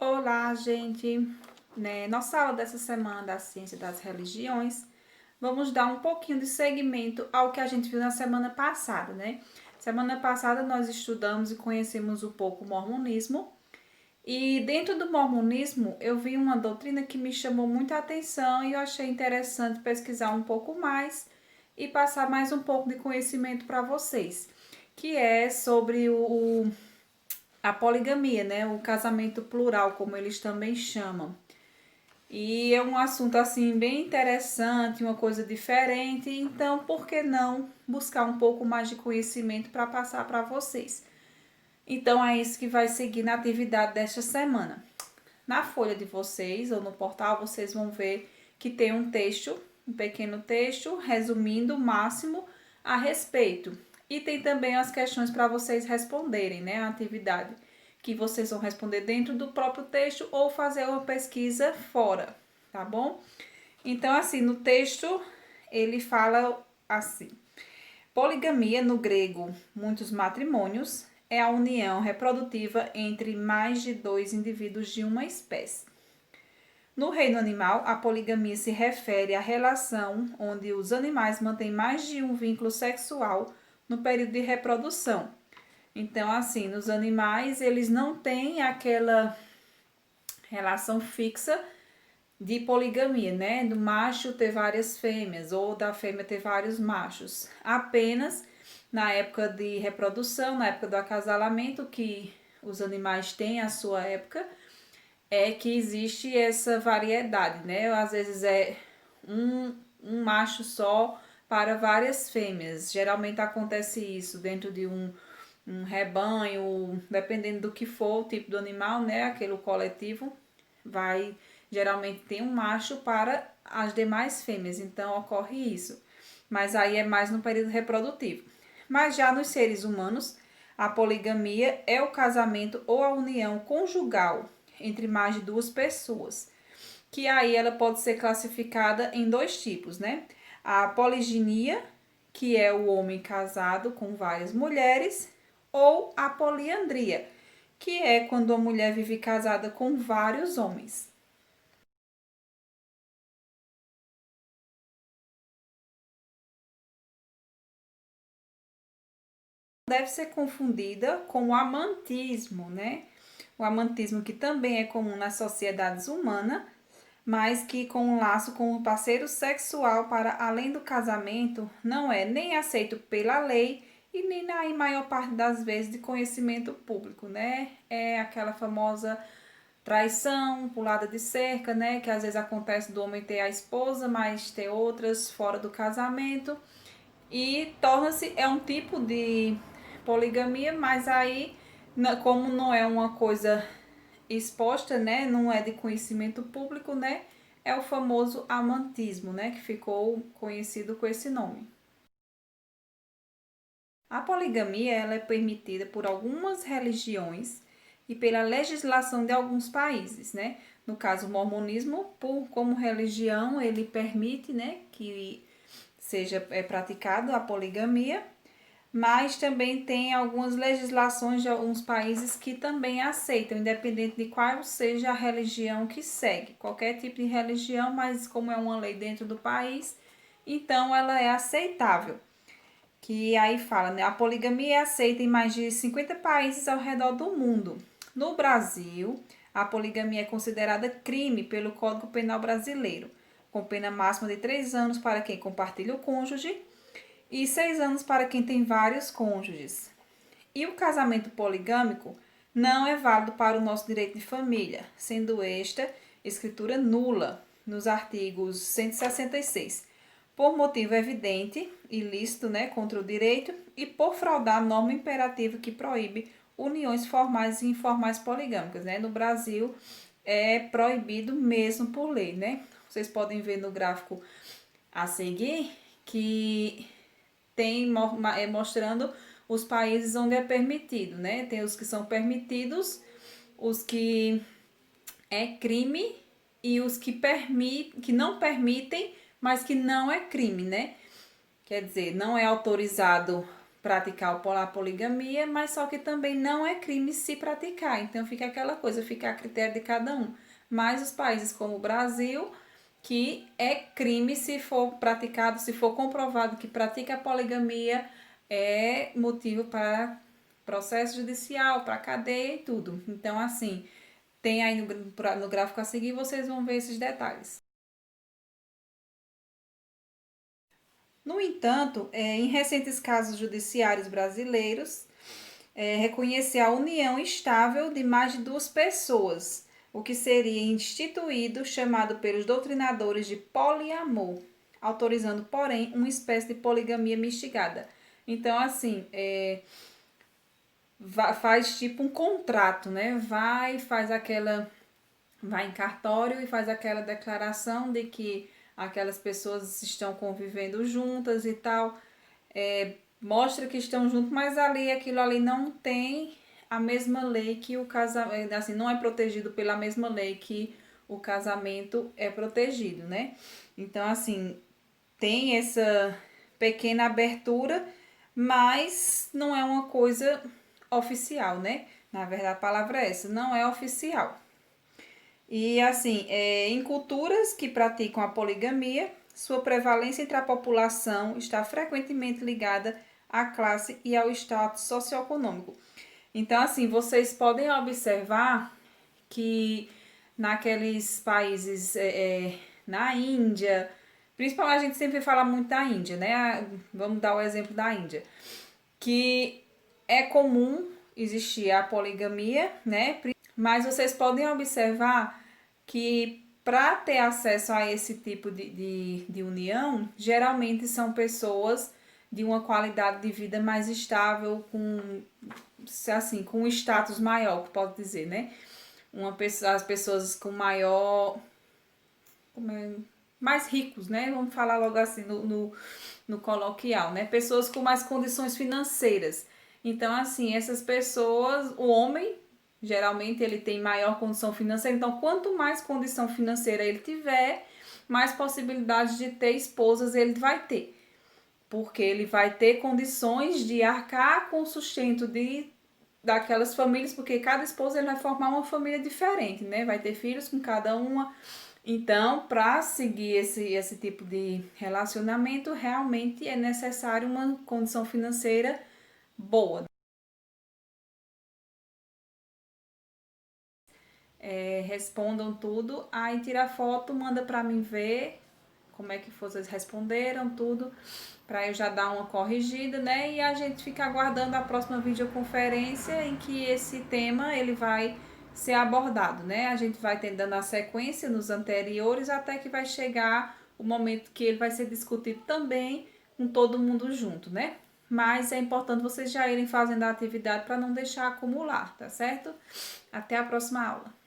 Olá, gente! Nossa aula dessa semana da Ciência das Religiões, vamos dar um pouquinho de seguimento ao que a gente viu na semana passada, né? Semana passada nós estudamos e conhecemos um pouco o mormonismo, e dentro do mormonismo eu vi uma doutrina que me chamou muita atenção e eu achei interessante pesquisar um pouco mais e passar mais um pouco de conhecimento para vocês, que é sobre a poligamia, né? O casamento plural, como eles também chamam. E é um assunto assim bem interessante, uma coisa diferente, então por que não buscar um pouco mais de conhecimento para passar para vocês? Então é isso que vai seguir na atividade desta semana. Na folha de vocês ou no portal vocês vão ver que tem um texto, um pequeno texto resumindo o máximo a respeito. E tem também as questões para vocês responderem, né? A atividade que vocês vão responder dentro do próprio texto ou fazer uma pesquisa fora, tá bom? Então, assim, no texto ele fala assim: poligamia, no grego, muitos matrimônios, é a união reprodutiva entre mais de dois indivíduos de uma espécie. No reino animal, a poligamia se refere à relação onde os animais mantêm mais de um vínculo sexual no período de reprodução. Então, assim, nos animais, eles não têm aquela relação fixa de poligamia, né? Do macho ter várias fêmeas ou da fêmea ter vários machos. Apenas na época de reprodução, na época do acasalamento, que os animais têm a sua época, é que existe essa variedade, né? Às vezes é um macho só para várias fêmeas. Geralmente acontece isso dentro de um rebanho, dependendo do que for o tipo do animal, né? Aquele coletivo vai geralmente ter um macho para as demais fêmeas, então ocorre isso. Mas aí é mais no período reprodutivo. Mas já nos seres humanos, a poligamia é o casamento ou a união conjugal entre mais de duas pessoas, que aí ela pode ser classificada em dois tipos, né? A poliginia, que é o homem casado com várias mulheres, ou a poliandria, que é quando a mulher vive casada com vários homens. Deve ser confundida com o amantismo, né? O amantismo que também é comum nas sociedades humanas, mas que com um laço com o parceiro sexual para além do casamento não é nem aceito pela lei e nem na maior parte das vezes de conhecimento público, né? É aquela famosa traição, pulada de cerca, né? Que às vezes acontece do homem ter a esposa, mas ter outras fora do casamento. E torna-se, é um tipo de poligamia, mas aí, como não é uma coisa exposta, né? Não é de conhecimento público, né? É o famoso amantismo, né? Que ficou conhecido com esse nome. A poligamia ela é permitida por algumas religiões e pela legislação de alguns países, né? No caso, o mormonismo, como religião, ele permite, né, que seja praticado a poligamia, mas também tem algumas legislações de alguns países que também aceitam, independente de qual seja a religião que segue. Qualquer tipo de religião, mas como é uma lei dentro do país, então ela é aceitável. Que aí fala, né? A poligamia é aceita em mais de 50 países ao redor do mundo. No Brasil, a poligamia é considerada crime pelo Código Penal brasileiro, com pena máxima de 3 anos para quem compartilha o cônjuge e 6 anos para quem tem vários cônjuges. E o casamento poligâmico não é válido para o nosso direito de família, sendo esta escritura nula nos artigos 166, por motivo evidente, ilícito, né, contra o direito e por fraudar a norma imperativa que proíbe uniões formais e informais poligâmicas, né? No Brasil é proibido mesmo por lei, né? Vocês podem ver no gráfico a seguir que tem mostrando os países onde é permitido, né? Tem os que são permitidos, os que é crime e os que não permitem, mas que não é crime, né? Quer dizer, não é autorizado praticar a poligamia, mas só que também não é crime se praticar. Então fica aquela coisa, fica a critério de cada um. Mas os países como o Brasil, que é crime se for praticado, se for comprovado que pratica a poligamia, é motivo para processo judicial, para cadeia e tudo. Então, assim, tem aí no gráfico a seguir, vocês vão ver esses detalhes. No entanto, em recentes casos judiciários brasileiros, reconhecer a união estável de mais de duas pessoas, o que seria instituído, chamado pelos doutrinadores de poliamor, autorizando, porém, uma espécie de poligamia mistigada. Então, assim, faz tipo um contrato, né? Vai em cartório e faz aquela declaração de que aquelas pessoas estão convivendo juntas e tal, mostra que estão juntos, mas aquilo ali não tem a mesma lei que o casamento, assim, não é protegido pela mesma lei que o casamento é protegido, né? Então, assim, tem essa pequena abertura, mas não é uma coisa oficial, né? Na verdade, a palavra é essa, não é oficial. E assim, em culturas que praticam a poligamia, sua prevalência entre a população está frequentemente ligada à classe e ao status socioeconômico. Então, assim, vocês podem observar que naqueles países, na Índia, principalmente a gente sempre fala muito da Índia, né? Vamos dar o exemplo da Índia, que é comum existir a poligamia, né? Mas vocês podem observar que para ter acesso a esse tipo de união, geralmente são pessoas de uma qualidade de vida mais estável, com um status maior, que pode dizer, né? As pessoas com maior. Mais ricos, né? Vamos falar logo assim no coloquial, né? Pessoas com mais condições financeiras. Então, assim, essas pessoas, o homem, geralmente ele tem maior condição financeira. Então, quanto mais condição financeira ele tiver, mais possibilidades de ter esposas ele vai ter. Porque ele vai ter condições de arcar com o sustento daquelas famílias, porque cada esposa ele vai formar uma família diferente, né? Vai ter filhos com cada uma. Então, para seguir esse tipo de relacionamento, realmente é necessário uma condição financeira boa. Respondam tudo, aí tira a foto, manda para mim ver como é que vocês responderam, tudo, para eu já dar uma corrigida, né? E a gente fica aguardando a próxima videoconferência em que esse tema ele vai ser abordado, né? A gente vai dando a sequência nos anteriores até que vai chegar o momento que ele vai ser discutido também com todo mundo junto, né? Mas é importante vocês já irem fazendo a atividade para não deixar acumular, tá certo? Até a próxima aula.